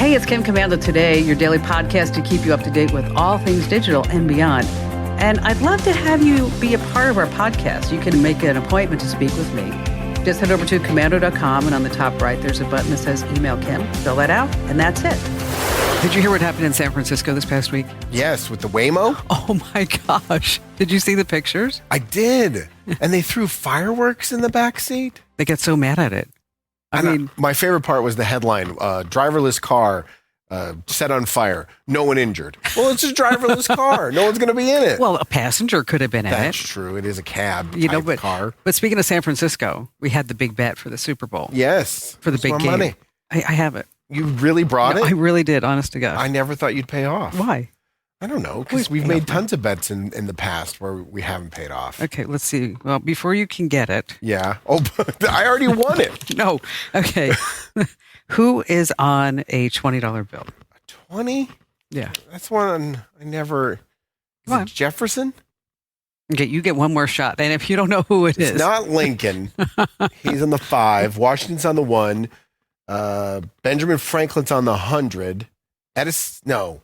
Hey, it's Kim Commando Today, your daily podcast to keep you up to date with all things digital and beyond. And I'd love to have you be a part of our podcast. You can make an appointment to speak with me. Just head over to commando.com, and on the top right, there's a button that says Email Kim. Fill that out, and that's it. Did you hear what happened in San Francisco this past week? Yes, with the Waymo. Oh my gosh. Did you see the pictures? I did. And they threw fireworks in the back seat. They get so mad at it. I mean, my favorite part was the headline, driverless car set on fire, no one injured. Well, it's a driverless car. No one's going to be in it. well, a passenger could have been in it. That's true. It is a cab type car. But speaking of San Francisco, we had the big bet for the Super Bowl. Yes. For the big game. Money. I have it. You really brought it? I really did, honest to God. I never thought you'd pay off. Why? I don't know, because we've made tons of bets in the past where we haven't paid off. Okay, let's see. Well, before you can get it. Yeah. Oh, I already won it. No. Okay. Who is on a $20 bill? 20? Yeah. That's one I never... Come on. Jefferson? Okay, you get one more shot. And if you don't know who it is. It's not Lincoln. He's on the 5. Washington's on the 1. Benjamin Franklin's on the 100. Edison? No.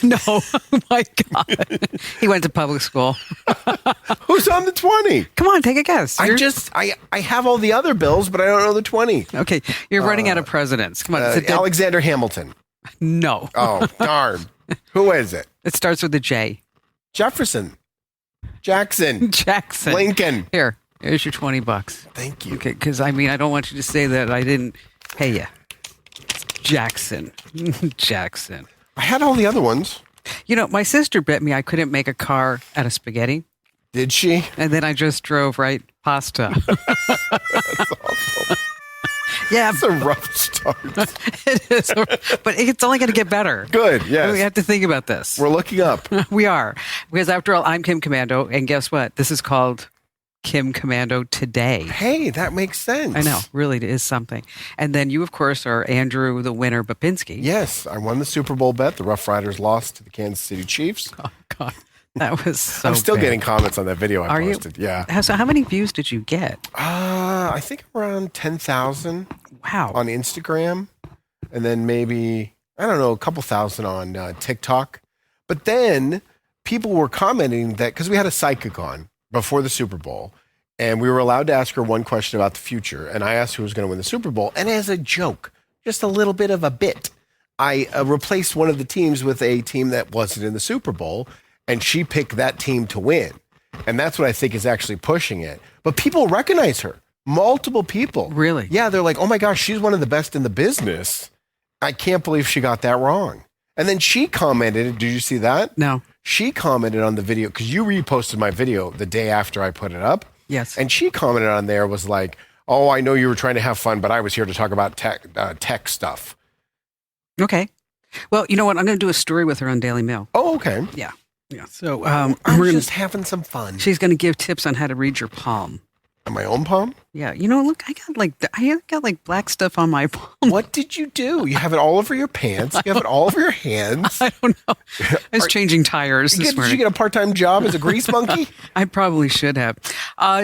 No. Oh my God. He went to public school. Who's on the 20? Come on, take a guess. I have all the other bills, but I don't know the 20. Okay, you're running out of presidents. Come on. Alexander Hamilton. No. Oh, darn. Who is it? It starts with a J. Jefferson. Jackson. Lincoln. Here's your $20. Thank you. Okay, because I don't want you to say that I didn't pay you. Jackson. I had all the other ones. You know, my sister bet me I couldn't make a car out of spaghetti. Did she? And then I just drove right pasta. That's awful. Yeah. It's a rough start. It is. But it's only going to get better. Good, yes. We have to think about this. We're looking up. We are. Because after all, I'm Kim Commando. And guess what? This is called Kim Commando Today. Hey, that makes sense. I know. Really, it is something. And then you, of course, are Andrew the winner Bapinski. Yes, I won the Super Bowl bet. The Rough Riders lost to the Kansas City Chiefs. Oh, God. That was so I'm still bad. getting comments on that video I Are posted. You? Yeah. So how many views did you get? I think around 10,000. Wow. On Instagram. And then maybe, I don't know, a couple thousand on TikTok. But then people were commenting that, because we had a psychic on before the Super Bowl, and we were allowed to ask her one question about the future. And I asked who was going to win the Super Bowl. And as a joke, just a little bit of a bit, I replaced one of the teams with a team that wasn't in the Super Bowl. And she picked that team to win. And that's what I think is actually pushing it. But people recognize her. Multiple people. Really? Yeah, they're like, oh my gosh, she's one of the best in the business. I can't believe she got that wrong. And then she commented, did you see that? No. She commented on the video, because you reposted my video the day after I put it up. Yes. And she commented on there, was like, oh, I know you were trying to have fun, but I was here to talk about tech stuff. Okay. Well, you know what? I'm going to do a story with her on Daily Mail. Oh, okay. Yeah. Yeah. So I'm just having some fun. She's going to give tips on how to read your palm. On my own palm? Yeah. You know, look, I got like black stuff on my palm. What did you do? You have it all over your pants. You have it all over your hands. I don't know. I was changing tires this morning. Did you get a part-time job as a grease monkey? I probably should have.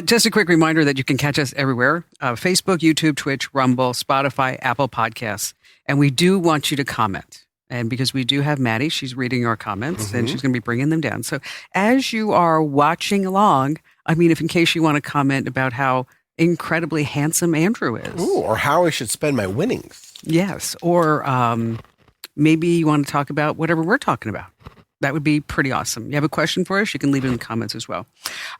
Just a quick reminder that you can catch us everywhere. Facebook, YouTube, Twitch, Rumble, Spotify, Apple Podcasts. And we do want you to comment. And because we do have Maddie, she's reading our comments and she's going to be bringing them down. So as you are watching along, if in case you want to comment about how incredibly handsome Andrew is. Ooh, or how I should spend my winnings. Yes. Or maybe you want to talk about whatever we're talking about. That would be pretty awesome. You have a question for us? You can leave it in the comments as well.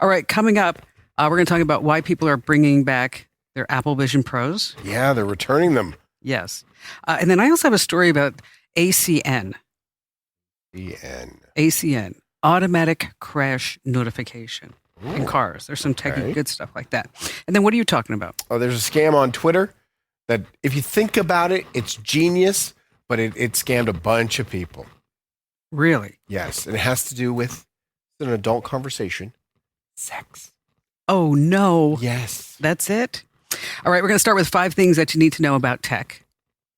All right. Coming up, we're going to talk about why people are bringing back their Apple Vision Pros. Yeah, they're returning them. Yes. And then I also have a story about ACN. ACN. Automatic crash notification. In cars. There's some technical good stuff like that. And then what are you talking about? Oh, there's a scam on Twitter that if you think about it, it's genius, but it scammed a bunch of people. Really? Yes. And it has to do with an adult conversation. Sex. Oh, no. Yes. That's it? All right. We're going to start with 5 things that you need to know about tech.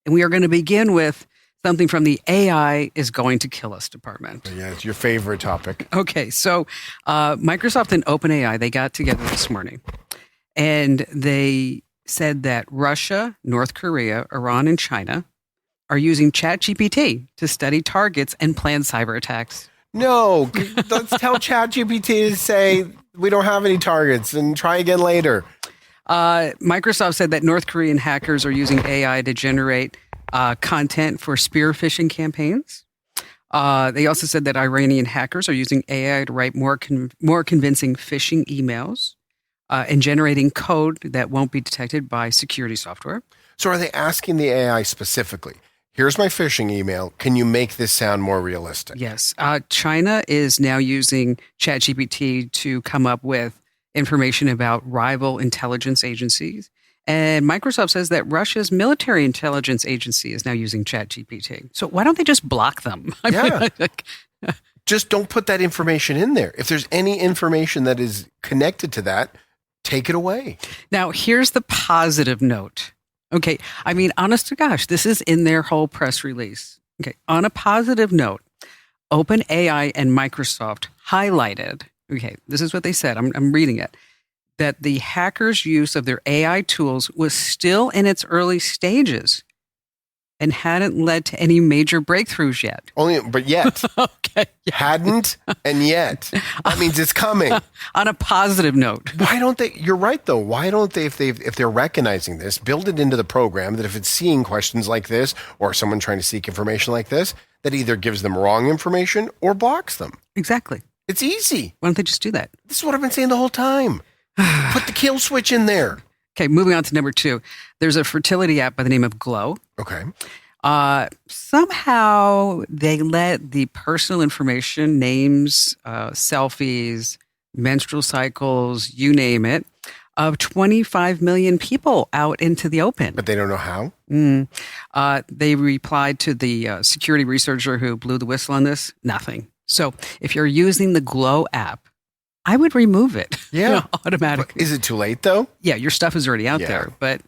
And we are going to begin with something from the AI is going to kill us department. Yeah, it's your favorite topic. Okay, so Microsoft and OpenAI, they got together this morning, and they said that Russia, North Korea, Iran, and China are using ChatGPT to study targets and plan cyber attacks. No, let's tell ChatGPT to say we don't have any targets and try again later. Microsoft said that North Korean hackers are using AI to generate content for spear phishing campaigns. They also said that Iranian hackers are using AI to write more convincing phishing emails and generating code that won't be detected by security software. So are they asking the AI specifically, here's my phishing email, can you make this sound more realistic? Yes. China is now using ChatGPT to come up with information about rival intelligence agencies. And Microsoft says that Russia's military intelligence agency is now using ChatGPT. So why don't they just block them? Yeah. Just don't put that information in there. If there's any information that is connected to that, take it away. Now, here's the positive note. Okay. I mean, honest to gosh, this is in their whole press release. Okay. On a positive note, OpenAI and Microsoft highlighted, okay, this is what they said. I'm reading it, that the hackers' use of their AI tools was still in its early stages and hadn't led to any major breakthroughs yet. But yet. Okay. Hadn't and yet. That means it's coming. On a positive note. Why don't they? You're right, though. Why don't they, if they're recognizing this, build it into the program that if it's seeing questions like this or someone trying to seek information like this, that either gives them wrong information or blocks them. Exactly. It's easy. Why don't they just do that? This is what I've been saying the whole time. Put the kill switch in there. Okay, moving on to number 2. There's a fertility app by the name of Glow. Okay. Somehow they let the personal information, names, selfies, menstrual cycles, you name it, of 25 million people out into the open. But they don't know how? They replied to the security researcher who blew the whistle on this, nothing. So if you're using the Glow app, I would remove it automatically. But is it too late, though? Yeah, your stuff is already out there, but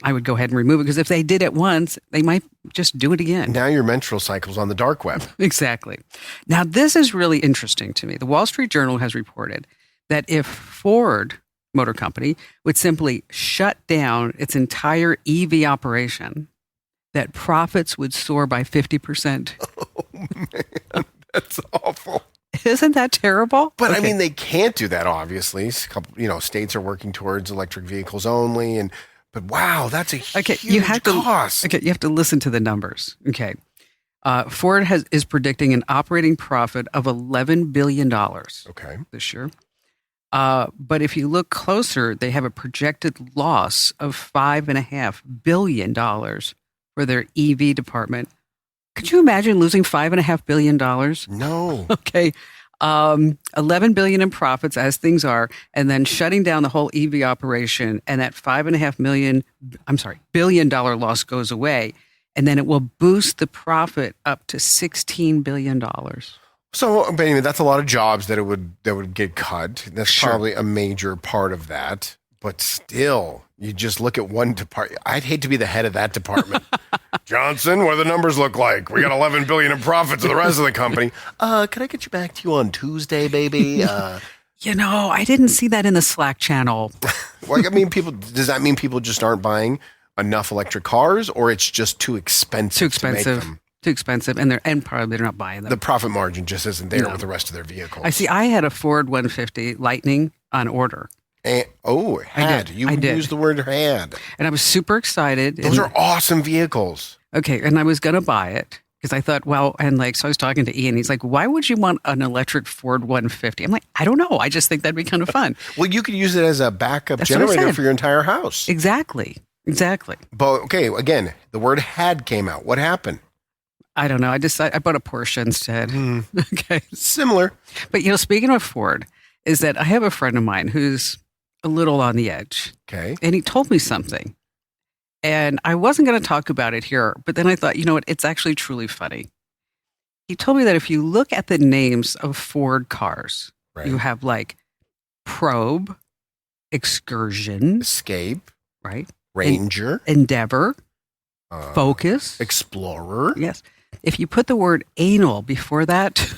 I would go ahead and remove it because if they did it once, they might just do it again. Now your menstrual cycle's on the dark web. Exactly. Now, this is really interesting to me. The Wall Street Journal has reported that if Ford Motor Company would simply shut down its entire EV operation, that profits would soar by 50%. Oh, man. That's awful. Isn't that terrible? But I mean, they can't do that, obviously. A couple, states are working towards electric vehicles only. But wow, that's a huge cost. You have to listen to the numbers. Okay. Ford is predicting an operating profit of $11 billion this year. But if you look closer, they have a projected loss of $5.5 billion for their EV department. Could you imagine losing $5.5 billion? No. Okay. 11 billion in profits as things are, and then shutting down the whole EV operation, and that $5.5 billion loss goes away, and then it will boost the profit up to $16 billion. So, but anyway, that's a lot of jobs that would get cut. That's probably a major part of that. But still, you just look at one department. I'd hate to be the head of that department. Johnson, what do the numbers look like? We got 11 billion in profits of the rest of the company. Can I get you back to you on Tuesday, baby? I didn't see that in the Slack channel. Well, I mean, does that mean people just aren't buying enough electric cars, or it's just too expensive? To make them? Too expensive, and probably they're not buying them. The profit margin just isn't there with the rest of their vehicles. I had a Ford 150 Lightning on order. You used the word had. And I was super excited. Those are awesome vehicles. Okay, and I was going to buy it because I thought, so I was talking to Ian. He's like, why would you want an electric Ford 150? I'm like, I don't know. I just think that'd be kind of fun. Well, you could use it as a backup generator for your entire house. Exactly. But, okay, again, the word had came out. What happened? I don't know. I bought a Porsche instead. Okay. Similar. But, speaking of Ford, is that I have a friend of mine who's a little on the edge. Okay. And he told me something. And I wasn't going to talk about it here, but then I thought, you know what? It's actually truly funny. He told me that if you look at the names of Ford cars, you have like Probe, Excursion, Escape, right? Ranger, Endeavor, Focus, Explorer. Yes. If you put the word anal before that,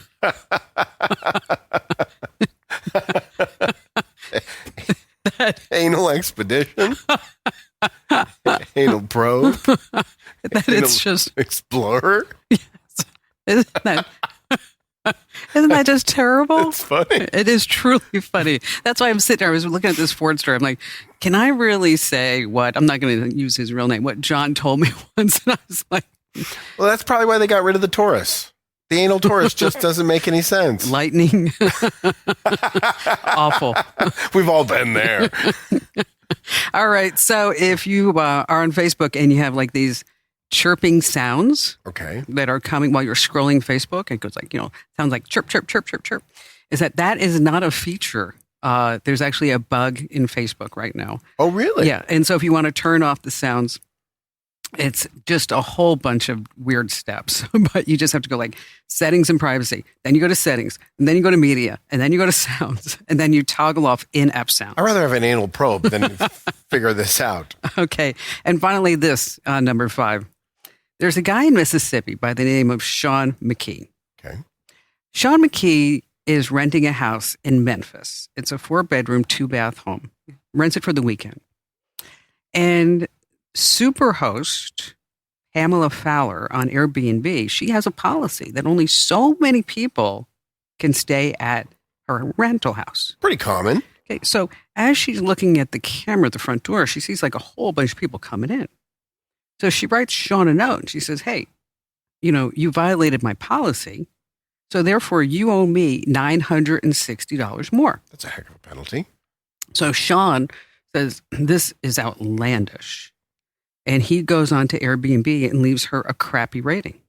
Anal Expedition. Anal probe. that Anal it's just explorer. isn't that isn't that just terrible? It's funny. It is truly funny. That's why I'm sitting there. I was looking at this Ford story. I'm like, can I really say what? I'm not going to use his real name. What John told me once, and I was like, Well, that's probably why they got rid of the Taurus. The anal Taurus just doesn't make any sense. lightning, awful. We've all been there. All right. So if you are on Facebook and you have like these chirping sounds Okay. that are coming while you're scrolling Facebook, it goes like, sounds like chirp, chirp, chirp, chirp, chirp. That is not a feature. There's actually a bug in Facebook right now. Oh, really? Yeah. And so if you want to turn off the sounds, it's just a whole bunch of weird steps, but you just have to go like settings and privacy. Then you go to settings, and then you go to media, and then you go to sounds, and then you toggle off in-app sounds. I'd rather have an anal probe than figure this out. Okay. And finally, this number 5. There's a guy in Mississippi by the name of Sean McKee. Okay. Sean McKee is renting a house in Memphis. It's a 4-bedroom, 2-bath home. Rents it for the weekend. And Superhost Pamela Fowler on Airbnb, she has a policy that only so many people can stay at her rental house. Pretty common. Okay, so as she's looking at the camera at the front door, she sees like a whole bunch of people coming in. So she writes Sean a note and she says, hey, you violated my policy. So therefore you owe me $960 more. That's a heck of a penalty. So Sean says, this is outlandish. And he goes on to Airbnb and leaves her a crappy rating.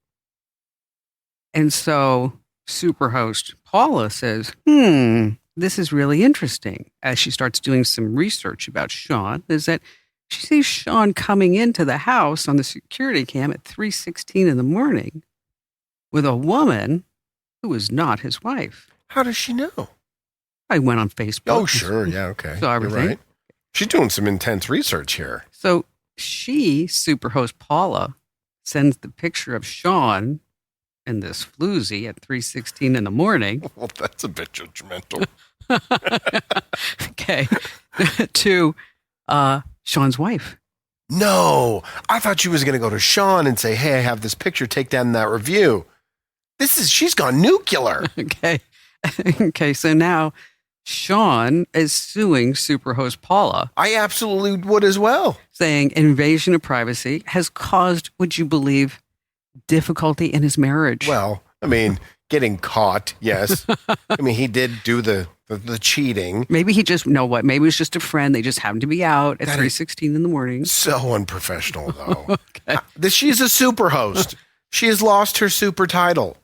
And so Superhost Paula says, this is really interesting. As she starts doing some research about Sean, is that she sees Sean coming into the house on the security cam at 3:16 in the morning with a woman who is not his wife. How does she know? I went on Facebook. Oh, sure. Yeah, okay. Saw You're everything. right. She's doing some intense research here. So Superhost Paula, sends the picture of Sean and this floozy at 3:16 in the morning. Well, that's a bit judgmental. Okay. To Sean's wife. No, I thought she was going to go to Sean and say, hey, I have this picture. Take down that review. She's gone nuclear. Okay. Okay. So now Sean is suing Superhost Paula, I absolutely would as well. saying invasion of privacy has caused, would you believe, difficulty in his marriage. Well, I mean, getting caught, yes. I mean, he did do the cheating. Maybe he just, maybe it was just a friend. They just happened to be out at That 3:16 in the morning. So unprofessional, though. Okay. She's a super host. She has lost her super title.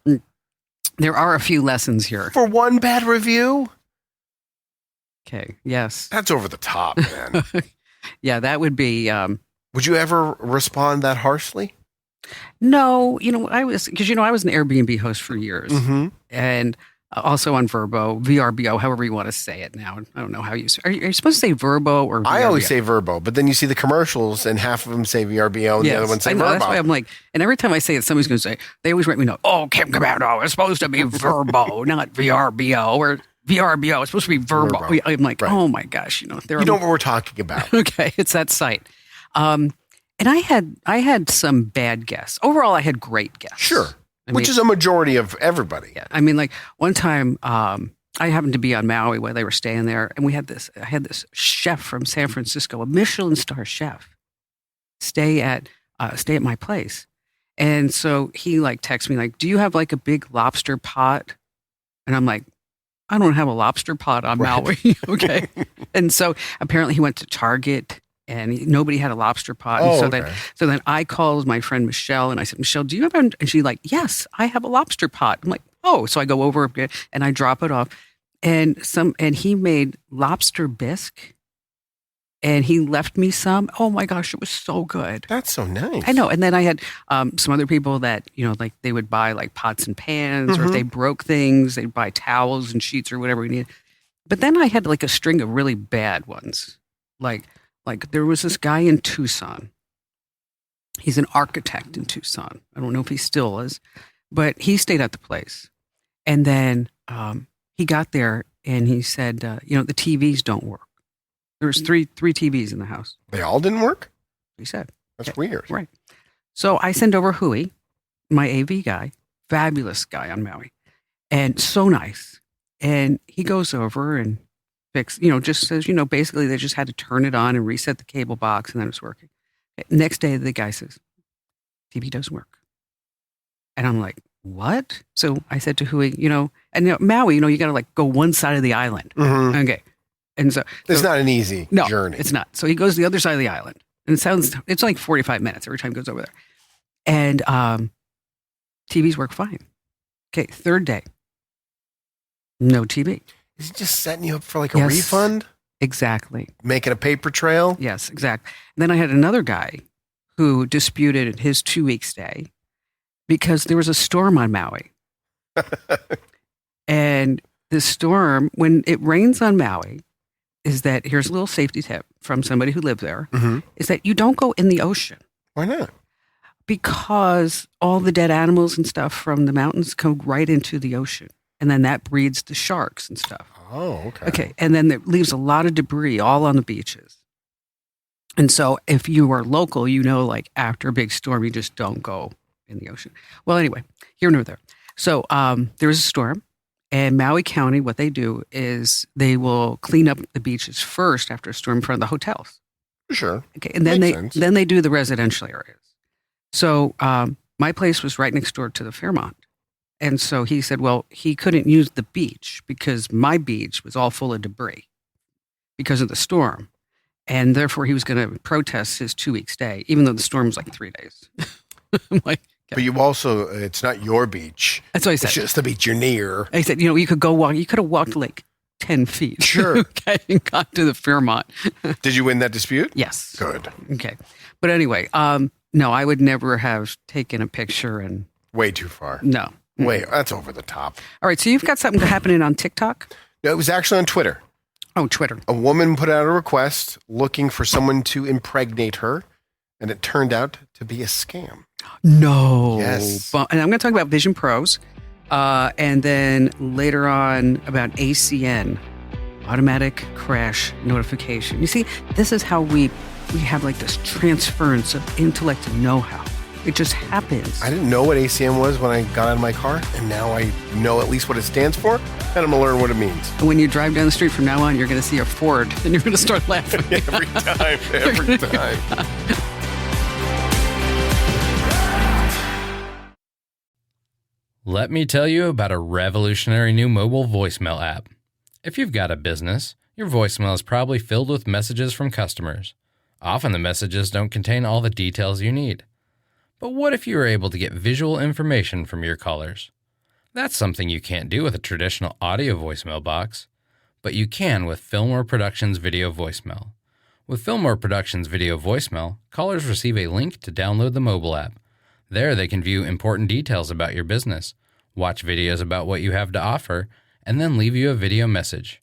There are a few lessons here. For one bad review? Okay. Yes. That's over the top, man. Yeah, that would be. Would you ever respond that harshly? No, I was an Airbnb host for years, Mm-hmm. and also on Vrbo, VRBO, however you want to say it now. I don't know how you are you supposed to say Vrbo or VRBO? I always say Verbo, but then you see the commercials and half of them say VRBO and the other one say I know, Verbo. that's why I'm like, and every time I say it, somebody's going to say, they always write me note, oh, Kim Cabano, it's supposed to be Vrbo, not VRBO, or VRBO, it's supposed to be Verbo. Verbo. I'm like, Right. oh my gosh, there You know what we're talking about. Okay, it's that site. And I had some bad guests. Overall, I had great guests. Sure. I Which mean, is a majority of everybody. yeah. I mean, like one time, I happened to be on Maui while they were staying there, and I had this chef from San Francisco, a Michelin star chef, stay at my place. And so he like texts me like, do you have like a big lobster pot? And I'm like, I don't have a lobster pot on Maui. Okay. And so apparently he went to Target and nobody had a lobster pot. And Oh, so okay. then I called my friend Michelle and I said, Michelle, do you have and she's like, yes, I have a lobster pot. I'm like, oh, so I go over and I drop it off. And he made lobster bisque and he left me some. Oh my gosh, it was so good. That's so nice. I know. And then I had some other people that, like they would buy like pots and pans or if they broke things, they'd buy towels and sheets or whatever we needed. But then I had like a string of really bad ones. Like there was this guy in Tucson. He's an architect in Tucson. I don't know if he still is, but he stayed at the place. And then he got there and he said, the TVs don't work. There was three TVs in the house. They all didn't work? He said. That's weird. Right. So I send over Hui, my AV guy, fabulous guy on Maui, and so nice. And he goes over and just says, basically they just had to turn it on and reset the cable box and then it's working. Next day, the guy says, TV doesn't work. And I'm like, what? So I said to Hui, Maui, you got to go one side of the island. Mm-hmm. Okay. And so it's not an easy journey. It's not. So he goes to the other side of the island. And it's like 45 minutes every time he goes over there. And TVs work fine. Okay, third day, no TV. Is he just setting you up for a refund? Exactly. Making a paper trail? Yes, exactly. And then I had another guy who disputed his 2-week stay because there was a storm on Maui. And the storm, when it rains on Maui, is that, here's a little safety tip from somebody who lived there, is that you don't go in the ocean. Why not? Because all the dead animals and stuff from the mountains come right into the ocean. And then that breeds the sharks and stuff. Oh, okay. Okay. And then it leaves a lot of debris all on the beaches. And so if you are local, after a big storm, you just don't go in the ocean. Well, anyway, here nor there. So there was a storm. And Maui County, what they do is they will clean up the beaches first after a storm in front of the hotels. Sure. Okay. And then they do the residential areas. So my place was right next door to the Fairmont. And so he said, well, he couldn't use the beach because my beach was all full of debris because of the storm. And therefore, he was going to protest his 2-week stay, even though the storm was 3 days. I'm like, okay. But you also, it's not your beach. That's what I said. It's just the beach you're near. I said, you could go walk. You could have walked 10 feet. Sure. Okay, and got to the Fairmont. Did you win that dispute? Yes. Good. Okay. But anyway, no, I would never have taken a picture and. Way too far. No. Wait, that's over the top. All right, so you've got something happening on TikTok? No, it was actually on Twitter. Oh, Twitter. A woman put out a request looking for someone to impregnate her, and it turned out to be a scam. No. Yes. And I'm going to talk about Vision Pros, and then later on about ACN, automatic crash notification. You see, this is how we have this transference of intellect and know-how. It just happens. I didn't know what ACM was when I got out of my car, and now I know at least what it stands for, and I'm going to learn what it means. And when you drive down the street from now on, you're going to see a Ford, and you're going to start laughing. Every time. Let me tell you about a revolutionary new mobile voicemail app. If you've got a business, your voicemail is probably filled with messages from customers. Often the messages don't contain all the details you need. But what if you were able to get visual information from your callers? That's something you can't do with a traditional audio voicemail box, but you can with Fillmore Productions Video Voicemail. With Fillmore Productions Video Voicemail, callers receive a link to download the mobile app. There they can view important details about your business, watch videos about what you have to offer, and then leave you a video message.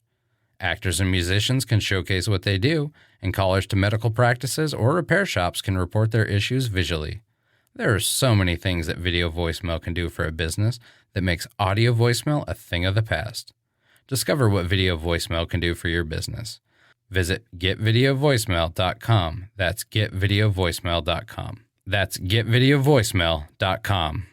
Actors and musicians can showcase what they do, and callers to medical practices or repair shops can report their issues visually. There are so many things that video voicemail can do for a business that makes audio voicemail a thing of the past. Discover what video voicemail can do for your business. Visit getvideovoicemail.com. That's getvideovoicemail.com. That's getvideovoicemail.com.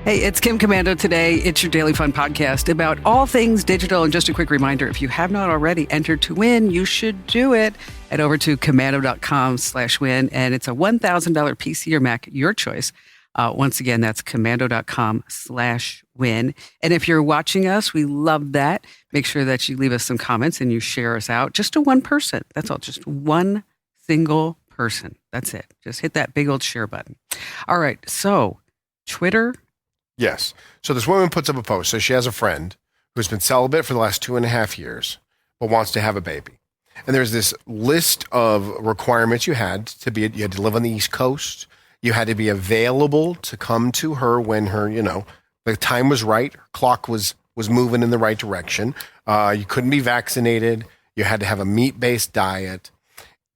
Hey, it's Kim Komando today. It's your Daily Fun podcast about all things digital. And just a quick reminder, if you have not already entered to win, you should do it. Head over to komando.com/win, and it's a $1,000 PC or Mac, your choice. Once again, that's komando.com/win. And if you're watching us, we love that. Make sure that you leave us some comments and you share us out just to one person. That's all, just one single person. That's it. Just hit that big old share button. All right. So Twitter. Yes. So this woman puts up a post. So she has a friend who's been celibate for the last 2.5 years, but wants to have a baby. And there's this list of requirements you had to live on the East Coast. You had to be available to come to her when her, the time was right. Her clock was moving in the right direction. You couldn't be vaccinated. You had to have a meat-based diet.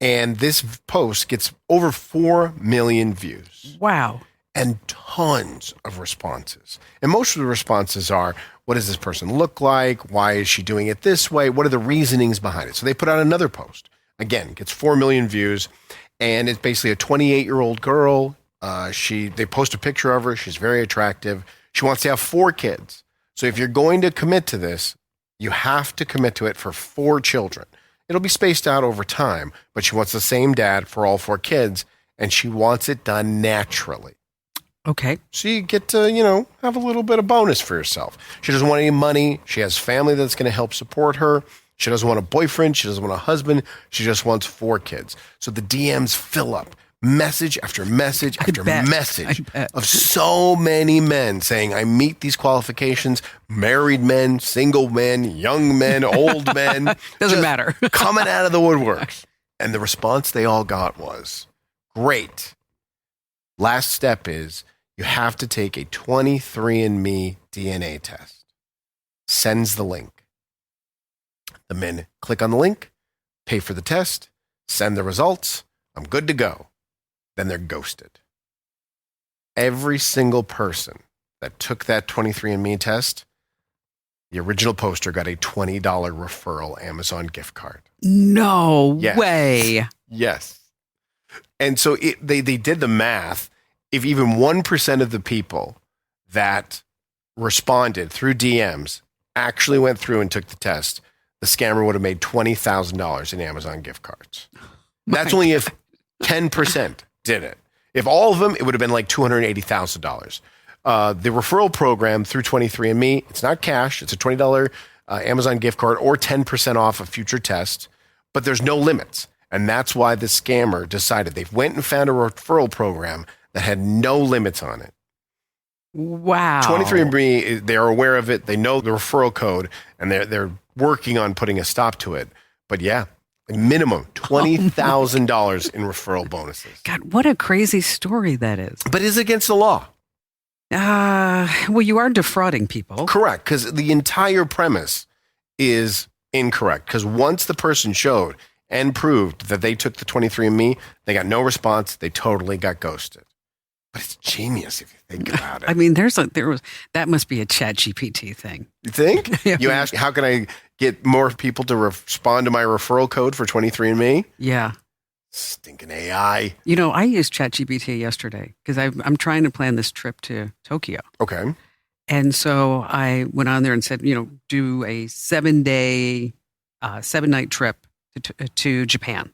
And this post gets over 4 million views. Wow. And tons of responses. And most of the responses are, what does this person look like? Why is she doing it this way? What are the reasonings behind it? So they put out another post. Again, gets 4 million views, and it's basically a 28-year-old girl. They post a picture of her. She's very attractive. She wants to have 4 kids. So if you're going to commit to this, you have to commit to it for 4 children. It'll be spaced out over time, but she wants the same dad for all 4 kids, and she wants it done naturally. Okay. So you get to, have a little bit of bonus for yourself. She doesn't want any money. She has family that's going to help support her. She doesn't want a boyfriend. She doesn't want a husband. She just wants 4 kids. So the DMs fill up. Message after message after message of so many men saying, I meet these qualifications, married men, single men, young men, old men. Doesn't matter. Coming out of the woodworks. And the response they all got was, great. Last step is you have to take a 23andMe DNA test. Sends the link. The men click on the link, pay for the test, send the results. I'm good to go. Then they're ghosted. Every single person that took that 23andMe test, the original poster got a $20 referral Amazon gift card. No Yes. way. Yes. And so they did the math. If even 1% of the people that responded through DMs actually went through and took the test, the scammer would have made $20,000 in Amazon gift cards. That's only if 10% did it. If all of them, it would have been like $280,000. The referral program through 23andMe, it's not cash. It's a $20 Amazon gift card or 10% off a future test, but there's no limits. And that's why the scammer decided they went and found a referral program that had no limits on it. Wow. 23andMe, they're aware of it. They know the referral code, and they're working on putting a stop to it. But yeah, a minimum $20,000 in referral bonuses. God, what a crazy story that is. But it's against the law. Well, you are defrauding people. Correct, because the entire premise is incorrect. Because once the person showed and proved that they took the 23andMe, they got no response. They totally got ghosted. But it's genius if you think about it. I mean, that must be a ChatGPT thing. You think? Yeah. You ask, how can I get more people to respond to my referral code for 23andMe? Yeah. Stinking AI. I used ChatGPT yesterday because I'm trying to plan this trip to Tokyo. Okay. And so I went on there and said, do a 7-day, 7-night trip to Japan.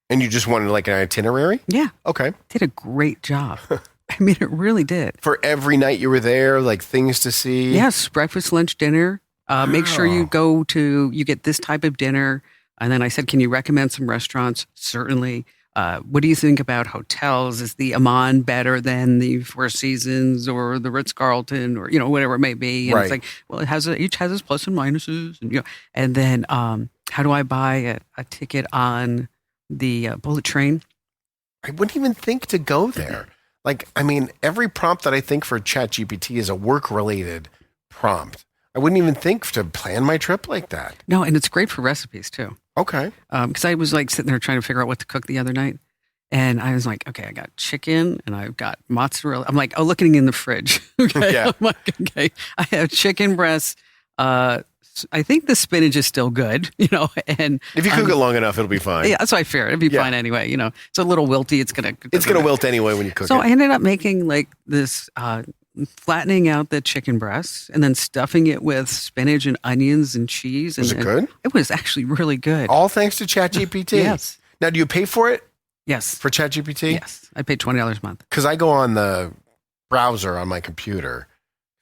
And you just wanted like an itinerary? Yeah. Okay. Did a great job. I mean, it really did. For every night you were there, like things to see? Yes. Breakfast, lunch, dinner. Make sure you you get this type of dinner. And then I said, can you recommend some restaurants? Certainly. What do you think about hotels? Is the Amman better than the Four Seasons or the Ritz-Carlton or, whatever it may be? And Right. it's like, well, each has its plus and minuses. And then how do I buy a ticket on the bullet train? I wouldn't even think to go there. Like, I mean, every prompt that I think for ChatGPT is a work-related prompt. I wouldn't even think to plan my trip like that. No, and it's great for recipes too. Okay. Because I was like sitting there trying to figure out what to cook the other night. And I was like, okay, I got chicken and I've got mozzarella. I'm like, looking in the fridge. Okay. Yeah. I'm like, okay, I have chicken breasts. I think the spinach is still good, and If you cook it long enough, it'll be fine. yeah, that's what I fear. It'd be Yeah. fine anyway. It's a little wilty. It's going It's wilt anyway when you cook So it. I ended up making like this, flattening out the chicken breasts and then stuffing it with spinach and onions and cheese. Was it good? It was actually really good. All thanks to ChatGPT? Yes. Now, do you pay for it, Yes. for ChatGPT? Yes. I paid $20 a month. Because I go on the browser on my computer.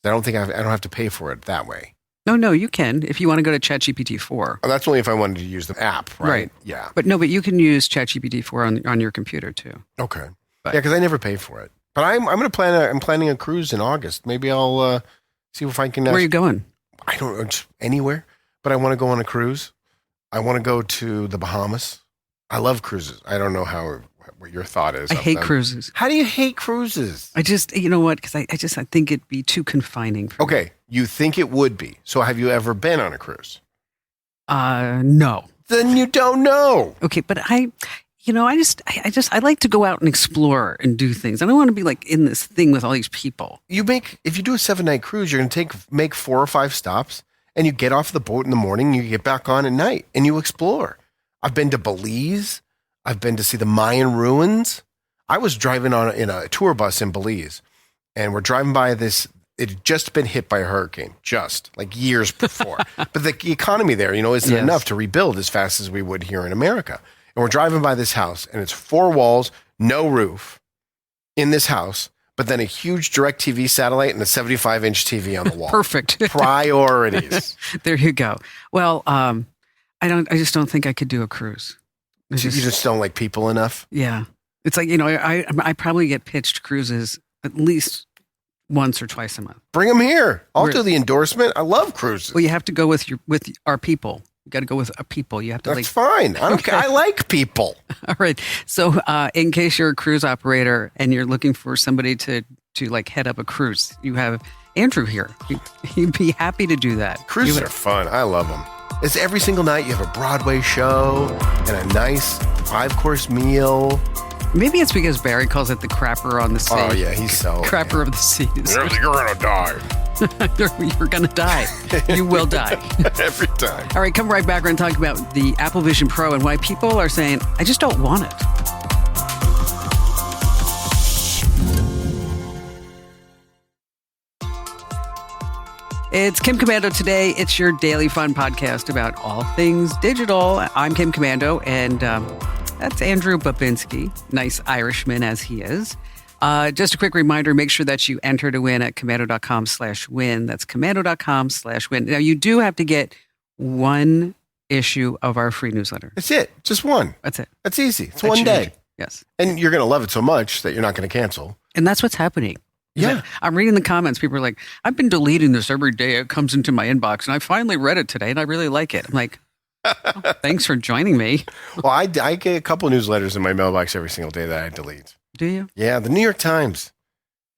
I don't have to pay for it that way. No, you can if you want to go to ChatGPT 4. Oh, that's only if I wanted to use the app, right? Right. Yeah. But you can use ChatGPT 4 on your computer too. Okay. But- Yeah, because I never pay for it. But I'm going to I'm planning a cruise in August. Maybe I'll see if I can. Where are you going? I don't know, just anywhere. But I want to go on a cruise. I want to go to the Bahamas. I love cruises. I don't know what your thought is. I of hate them. cruises. How do you hate cruises? I just, you know what? Because I think it'd be too confining for me. Okay, you think it would be. So have you ever been on a cruise? No. Then you don't know. Okay, but I like to go out and explore and do things. I don't want to be like in this thing with all these people. If you do a 7-night cruise, you're going to make 4 or 5 stops, and you get off the boat in the morning, you get back on at night, and you explore. I've been to Belize. I've been to see the Mayan ruins. I was driving in a tour bus in Belize, and we're driving by this. It had just been hit by a hurricane, just like years before. But the economy there, isn't enough to rebuild as fast as we would here in America. And we're driving by this house, and it's 4 walls, no roof in this house, but then a huge DirecTV satellite and a 75-inch TV on the wall. Perfect. Priorities. There you go. Well, I just don't think I could do a cruise. You just don't like people enough? Yeah. It's like, I probably get pitched cruises at least once or twice a month. Bring them here. I'll do the endorsement. I love cruises. Well, you have to go with our people. You got to go with a people. You have to. That's fine. I don't care. I like people. All right. So, in case you're a cruise operator and you're looking for somebody to like head up a cruise, you have Andrew here. He'd be happy to do that. Cruises are fun. I love them. It's every single night you have a Broadway show and a nice 5-course meal. Maybe it's because Barry calls it the crapper on the sea. Oh, yeah, he's so... crapper of the seas. You're going to die. You're going to die. You will die. Every time. All right, come right back. We're going to talk about the Apple Vision Pro and why people are saying, I just don't want it. It's Kim Komando today. It's your daily fun podcast about all things digital. I'm Kim Komando, and that's Andrew Babinski, nice Irishman as he is. Just a quick reminder, make sure that you enter to win at komando.com/win. That's komando.com/win. Now, you do have to get one issue of our free newsletter. That's it. Just one. That's it. That's easy. It's one day. Yes. And you're going to love it so much that you're not going to cancel. And that's what's happening. Yeah. I'm reading the comments. People are like, I've been deleting this every day. It comes into my inbox, and I finally read it today, and I really like it. I'm like, oh, thanks for joining me. Well, I get a couple newsletters in my mailbox every single day that I delete. Do you? Yeah, the New York Times.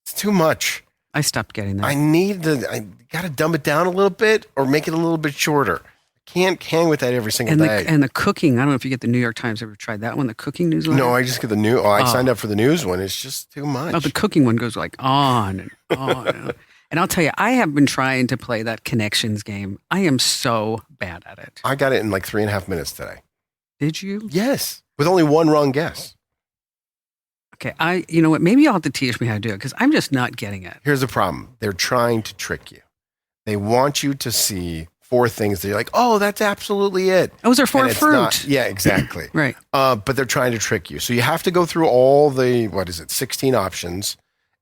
It's too much. I stopped getting that. I got to dumb it down a little bit or make it a little bit shorter. I can't hang with that every single day. And the cooking, I don't know if you get the New York Times. Ever tried that one, the cooking newsletter? No, I just get the new. I signed up for the news one. It's just too much. Oh, the cooking one goes like on and on. And on. And I'll tell you, I have been trying to play that Connections game. I am so bad at it. I got it in like 3.5 minutes today. Did you? Yes, with only one wrong guess. Okay, you know what? Maybe you'll have to teach me how to do it because I'm just not getting it. Here's the problem. They're trying to trick you. They want you to see 4 things that you're like, oh, that's absolutely it. Those are 4 fruit. Yeah, exactly. Right. But they're trying to trick you. So you have to go through all the, 16 options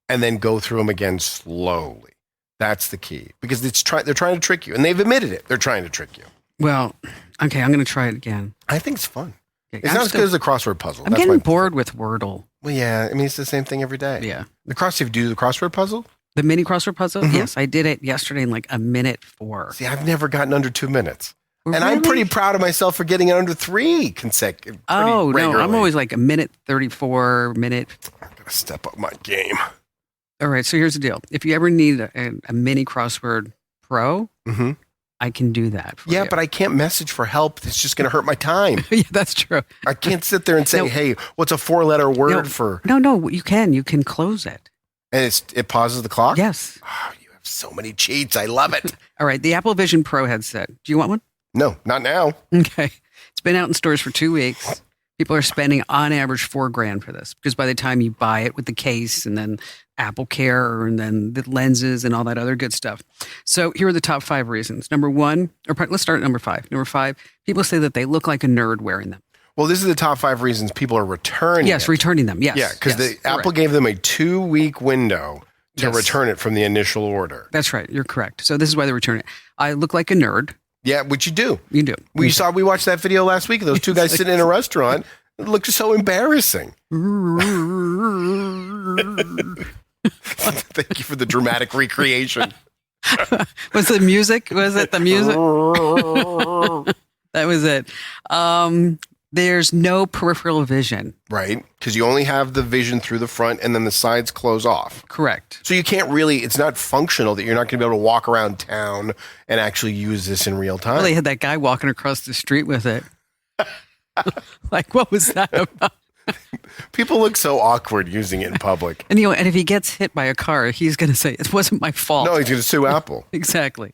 and then go through them again slowly. That's the key because they're trying to trick you. And they've admitted it. They're trying to trick you. Well, okay, I'm going to try it again. I think it's fun. Okay, It's not as good as the crossword puzzle. I'm getting bored with Wordle. Well, yeah. I mean, it's the same thing every day. Yeah. If you do the crossword puzzle? The mini crossword puzzle? Mm-hmm. Yes, I did it yesterday in like a minute 4. See, I've never gotten under 2 minutes. Really? And I'm pretty proud of myself for getting it under 3 consecutive. Oh, regularly. no, I'm always like a minute 34 minute. I'm going to step up my game. All right, so here's the deal. If you ever need a mini crossword pro, Mm-hmm. I can do that for you. Yeah, but I can't message for help. It's just going to hurt my time. Yeah, that's true. I can't sit there and say, hey, what's a 4-letter word for... No, you can. You can close it. And it pauses the clock? Yes. Oh, you have so many cheats. I love it. All right, the Apple Vision Pro headset. Do you want one? No, not now. Okay. It's been out in stores for 2 weeks. People are spending on average $4,000 for this because by the time you buy it with the case and then Apple Care and then the lenses and all that other good stuff. So here are the top 5 reasons. Number 1, let's start at number 5. Number 5, people say that they look like a nerd wearing them. Well, this is the top 5 reasons people are returning it. Returning them. Yes. Yeah, because Apple gave them a 2-week window to return it from the initial order. That's right. You're correct. So this is why they return it. I look like a nerd. Yeah, which you do. You do. We watched that video last week of those 2 guys sitting in a restaurant. It looked so embarrassing. Thank you for the dramatic recreation. Was it music? Was it the music? That was it. There's no peripheral vision. Right, because you only have the vision through the front and then the sides close off. Correct. So you can't really, it's not functional that you're not going to be able to walk around town and actually use this in real time. Well, they had that guy walking across the street with it. Like, what was that about? People look so awkward using it in public. And if he gets hit by a car, he's going to say, it wasn't my fault. No, he's going to sue Apple. Exactly.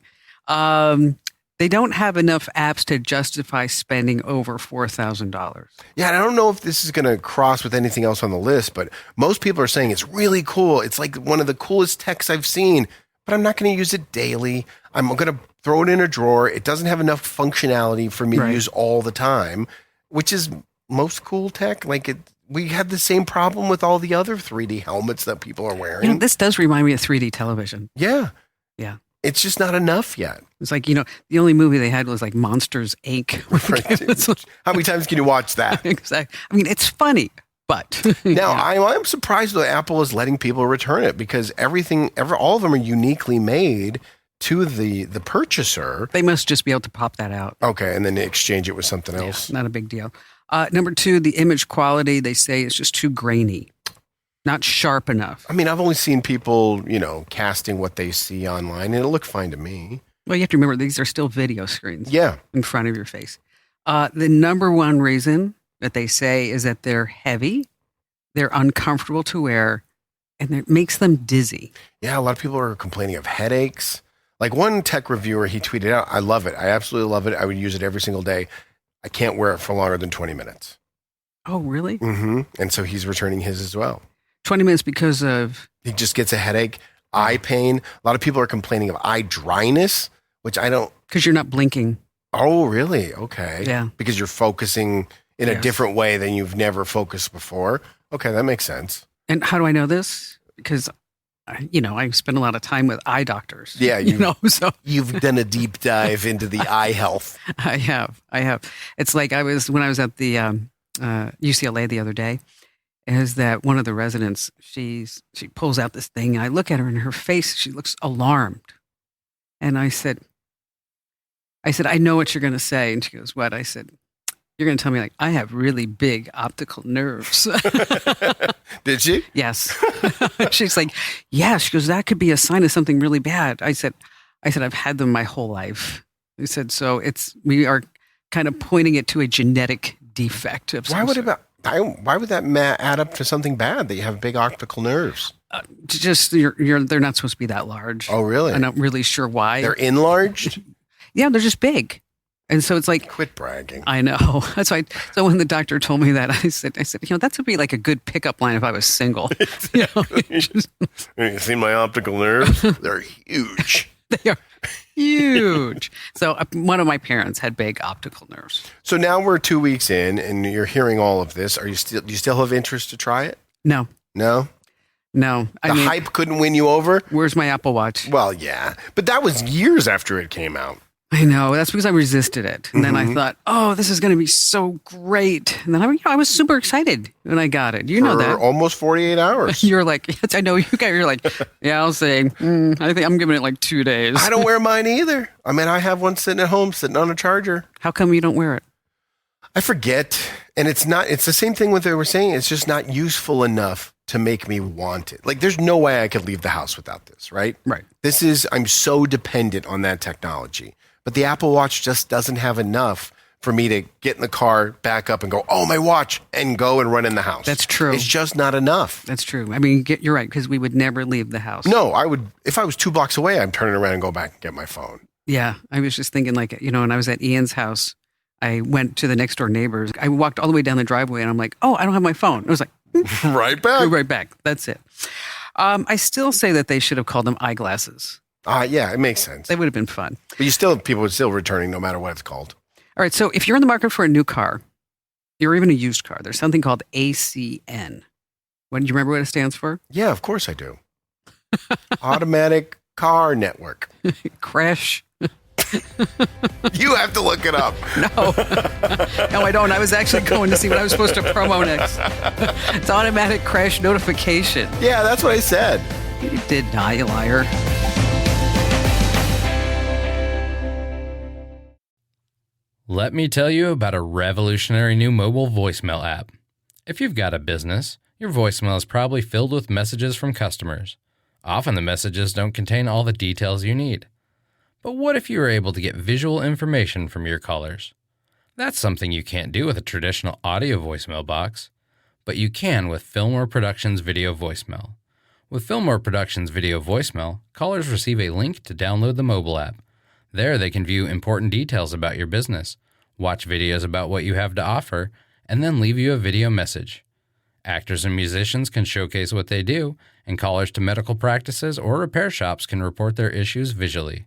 They don't have enough apps to justify spending over $4,000. Yeah, and I don't know if this is going to cross with anything else on the list, but most people are saying it's really cool. It's like one of the coolest techs I've seen, but I'm not going to use it daily. I'm going to throw it in a drawer. It doesn't have enough functionality for me to use all the time, which is most cool tech. We had the same problem with all the other 3D helmets that people are wearing. This does remind me of 3D television. Yeah. Yeah. It's just not enough yet. It's like, the only movie they had was like Monsters, Inc. How many times can you watch that? Exactly. I mean, it's funny, but. Now, I'm surprised that Apple is letting people return it because all of them are uniquely made to the purchaser. They must just be able to pop that out. Okay, and then exchange it with something else. Not a big deal. Number 2, the image quality, they say is just too grainy, not sharp enough. I mean, I've only seen people, casting what they see online, and it looked fine to me. Well, you have to remember, these are still video screens Yeah. in front of your face. The number one reason that they say is that they're heavy, they're uncomfortable to wear, and it makes them dizzy. Yeah, a lot of people are complaining of headaches. Like one tech reviewer, he tweeted out, I love it. I absolutely love it. I would use it every single day. I can't wear it for longer than 20 minutes. Oh, really? Mm-hmm. And so he's returning his as well. 20 minutes because of? He just gets a headache, eye pain. A lot of people are complaining of eye dryness, which I don't. Because you're not blinking. Oh, really? Okay. Yeah. Because you're focusing in a different way than you've never focused before. Okay, that makes sense. And how do I know this? Because, I spend a lot of time with eye doctors. Yeah. So You've done a deep dive into the eye health. I have. It's like when I was at the UCLA the other day, is that one of the residents, she pulls out this thing, and I look at her, and her face, she looks alarmed. And I said, I know what you're going to say. And she goes, what? I said, you're going to tell me I have really big optical nerves. Did she? Yes. She's like, yeah. She goes, that could be a sign of something really bad. I said, I've had them my whole life. I said, so we are kind of pointing it to a genetic defect of some sort. Why would that add up to something bad that you have big optical nerves? Just they're not supposed to be that large. Oh, really? I'm not really sure why. They're enlarged? Yeah, they're just big. And so it's like, quit bragging. I know. That's why. So when the doctor told me that, I said, that would be like a good pickup line if I was single. You see my optical nerves? They're huge. They are huge. So one of my parents had big optical nerves. So now we're 2 weeks in, and you're hearing all of this. Do you still have interest to try it? No. No. The hype couldn't win you over. Where's my Apple Watch? Well, yeah, but that was years after it came out. I know. That's because I resisted it. And then I thought, oh, this is going to be so great. And then I was super excited when I got it. You know that. For almost 48 hours. You're like, yes, I know. You're like, yeah, I'll say, I think I'm giving it like 2 days. I don't wear mine either. I mean, I have one sitting at home, sitting on a charger. How come you don't wear it? I forget. And it's the same thing what they were saying. It's just not useful enough to make me want it. Like, there's no way I could leave the house without this, right? Right. I'm so dependent on that technology. But the Apple Watch just doesn't have enough for me to get in the car, back up and go, oh, my watch, and go and run in the house. That's true. It's just not enough. That's true. I mean, you're right, because we would never leave the house. No, I would. If I was 2 blocks away, I'm turning around and go back and get my phone. Yeah. I was just thinking when I was at Ian's house, I went to the next door neighbors. I walked all the way down the driveway and I'm like, oh, I don't have my phone. I was like, right back. Go right back. That's it. I still say that they should have called them eyeglasses. Yeah, it makes sense. They would have been fun. But people would still returning no matter what it's called. All right. So if you're in the market for a new car, or even a used car, there's something called ACN. Do you remember what it stands for? Yeah, of course I do. Automatic Car Network. Crash. You have to look it up. No, I don't. I was actually going to see what I was supposed to promo next. It's automatic crash notification. Yeah, that's what I said. You did not, you liar. Let me tell you about a revolutionary new mobile voicemail app. If you've got a business, your voicemail is probably filled with messages from customers. Often the messages don't contain all the details you need. But what if you were able to get visual information from your callers? That's something you can't do with a traditional audio voicemail box, but you can with Fillmore Productions Video Voicemail. With Fillmore Productions Video Voicemail, callers receive a link to download the mobile app. There, they can view important details about your business, watch videos about what you have to offer, and then leave you a video message. Actors and musicians can showcase what they do, and callers to medical practices or repair shops can report their issues visually.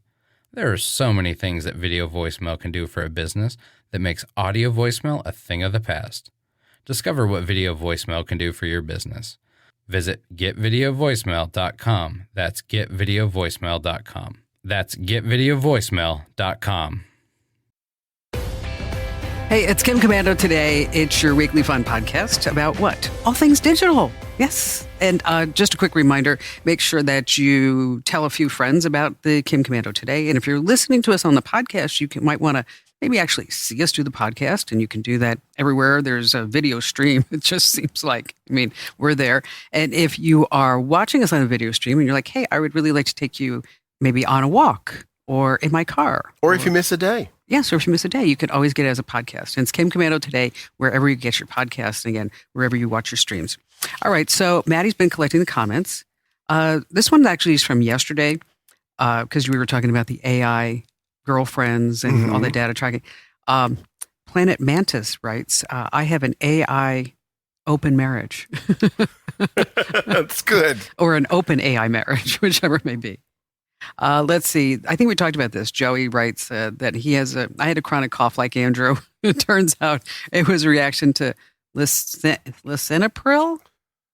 There are so many things that video voicemail can do for a business that makes audio voicemail a thing of the past. Discover what video voicemail can do for your business. Visit getvideovoicemail.com. That's getvideovoicemail.com. That's getvideovoicemail.com. Hey, it's Kim Komando today. It's your weekly fun podcast about what? All things digital. Yes. And just a quick reminder, make sure that you tell a few friends about the Kim Komando today. And if you're listening to us on the podcast, you might want to maybe actually see us do the podcast. And you can do that everywhere there's a video stream. It just seems like, we're there. And if you are watching us on a video stream and you're like, hey, I would really like to take you maybe on a walk or in my car. Or if you miss a day. Yes, or if you miss a day, you could always get it as a podcast. And it's Kim Komando today, wherever you get your podcast, and again, wherever you watch your streams. All right, so Maddie's been collecting the comments. This one actually is from yesterday, because we were talking about the AI girlfriends and all the data tracking. Planet Mantis writes, I have an AI open marriage. That's good. Or an open AI marriage, whichever it may be. Let's see. I think we talked about this. Joey writes that I had a chronic cough like Andrew. It turns out it was a reaction to lisinopril.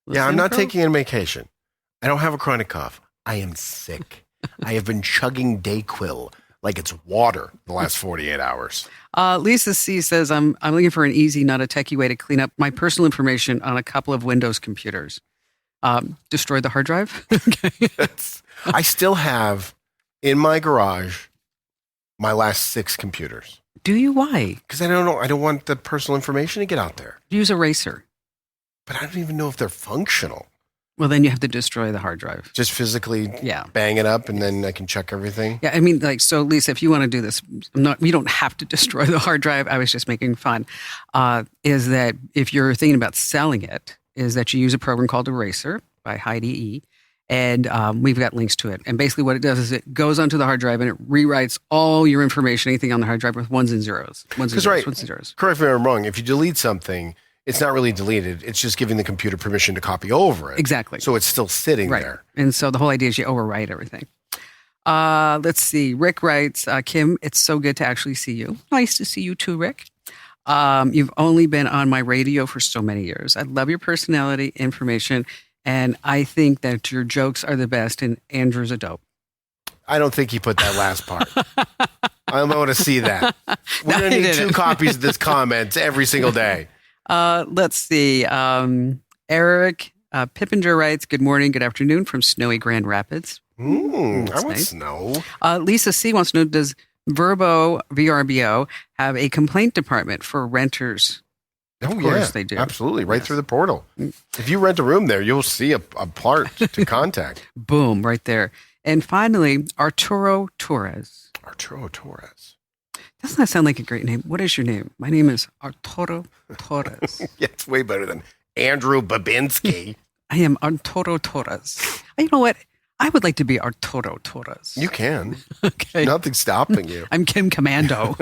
Yeah, I'm not taking a vacation. I don't have a chronic cough. I am sick. I have been chugging Dayquil like it's water the last 48 hours. Lisa C says, I'm looking for an easy, not a techie way to clean up my personal information on a couple of Windows computers. Destroy the hard drive. Okay. I still have in my garage my last 6 computers. Do you? Why? Because I don't know. I don't want the personal information to get out there. Use Eraser. But I don't even know if they're functional. Well, then you have to destroy the hard drive. Just physically bang it up and then I can check everything. Yeah, so Lisa, if you want to do this, you don't have to destroy the hard drive. I was just making fun. Is that if you're thinking about selling it, is that you use a program called Eraser by Heidi E. And we've got links to it. And basically what it does is it goes onto the hard drive and it rewrites all your information, anything on the hard drive with ones and zeros. Ones and zeros. Correct me if I'm wrong. If you delete something, it's not really deleted. It's just giving the computer permission to copy over it. Exactly. So it's still sitting there. And so the whole idea is you overwrite everything. Let's see. Rick writes, Kim, it's so good to actually see you. Nice to see you too, Rick. You've only been on my radio for so many years. I love your personality, information, and I think that your jokes are the best, and Andrew's a dope. I don't think he put that last part. I don't want to see that. We're going to need 2 copies of this comment every single day. Let's see. Eric Pippinger writes, good morning, good afternoon from snowy Grand Rapids. I want snow. Lisa C. wants to know, does VRBO have a complaint department for renters? Of course they do. Absolutely. Right through the portal. If you rent a room there, you'll see a part to contact. Boom, right there. And finally, Arturo Torres. Arturo Torres. Doesn't that sound like a great name? What is your name? My name is Arturo Torres. Yeah, it's way better than Andrew Babinski. I am Arturo Torres. You know what? I would like to be Arturo Torres. You can. Okay. Nothing's stopping you. I'm Kim Komando.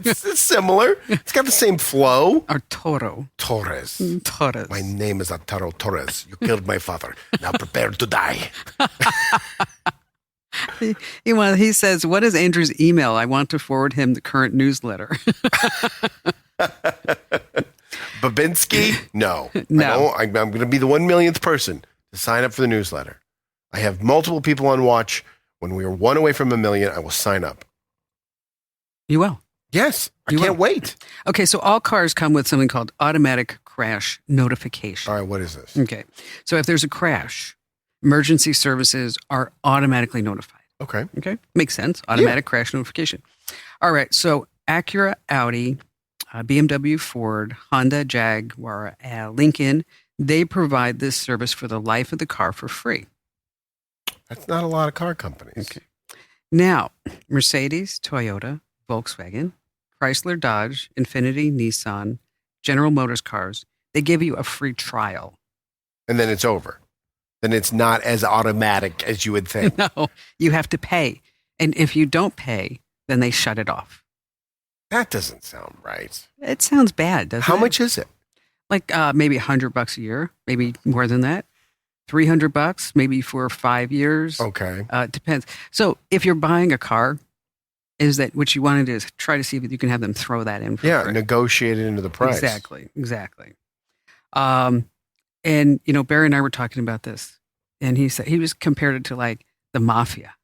It's similar. It's got the same flow. Arturo Torres. Torres. My name is Arturo Torres. You killed my father. Now prepare to die. He says, what is Andrew's email? I want to forward him the current newsletter. Babinski? No. No. I'm going to be the 1 millionth person to sign up for the newsletter. I have multiple people on watch. When we are 1 away from 1 million, I will sign up. You will? Yes. I can't wait. Okay, so all cars come with something called automatic crash notification. All right, what is this? Okay, so if there's a crash, emergency services are automatically notified. Okay. Makes sense. Automatic crash notification. All right, so Acura, Audi, BMW, Ford, Honda, Jaguar, Lincoln, they provide this service for the life of the car for free. That's not a lot of car companies. Okay. Now, Mercedes, Toyota, Volkswagen, Chrysler, Dodge, Infiniti, Nissan, General Motors cars, they give you a free trial. And then it's over. Then it's not as automatic as you would think. No, you have to pay. And if you don't pay, then they shut it off. That doesn't sound right. It sounds bad, doesn't it? How much is it? Like maybe $100 a year, maybe more than that. $300, maybe for 5 years. Okay. It depends. So if you're buying a car, is that what you want to do is try to see if you can have them throw that in for Yeah, free. negotiate it into the price. Exactly. And Barry and I were talking about this, and he said he was compared it to like the mafia.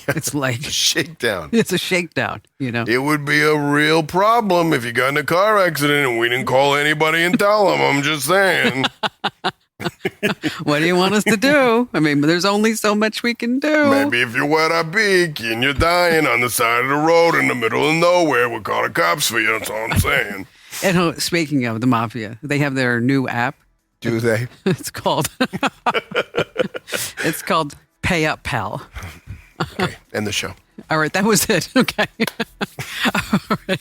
It's like It's a shakedown. it's a shakedown, It would be a real problem if you got in a car accident and we didn't call anybody and tell them. I'm just saying. What do you want us to do? I mean, there's only so much we can do. Maybe if you wet a beak and you're dying on the side of the road in the middle of nowhere, we'll call the cops for you. That's all I'm saying. And speaking of the mafia, they have their new app. Do they? It's called Pay Up Pal. Okay, end the show. All right, that was it. Okay. All right.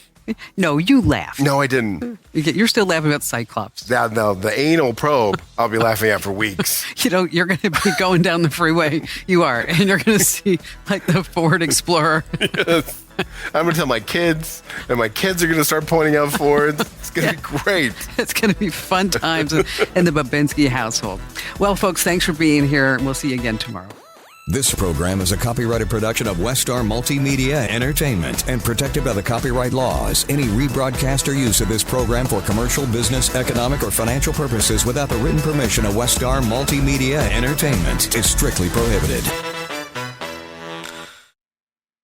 No, you laughed. No, I didn't. You're still laughing about Cyclops. No, the anal probe, I'll be laughing at for weeks. You're going to be going down the freeway. You are. And you're going to see like the Ford Explorer. Yes. I'm going to tell my kids, and my kids are going to start pointing out Fords. It's going to be great. It's going to be fun times in the Babinski household. Well, folks, thanks for being here. We'll see you again tomorrow. This program is a copyrighted production of Westar Multimedia Entertainment and protected by the copyright laws. Any rebroadcast or use of this program for commercial, business, economic, or financial purposes without the written permission of Westar Multimedia Entertainment is strictly prohibited.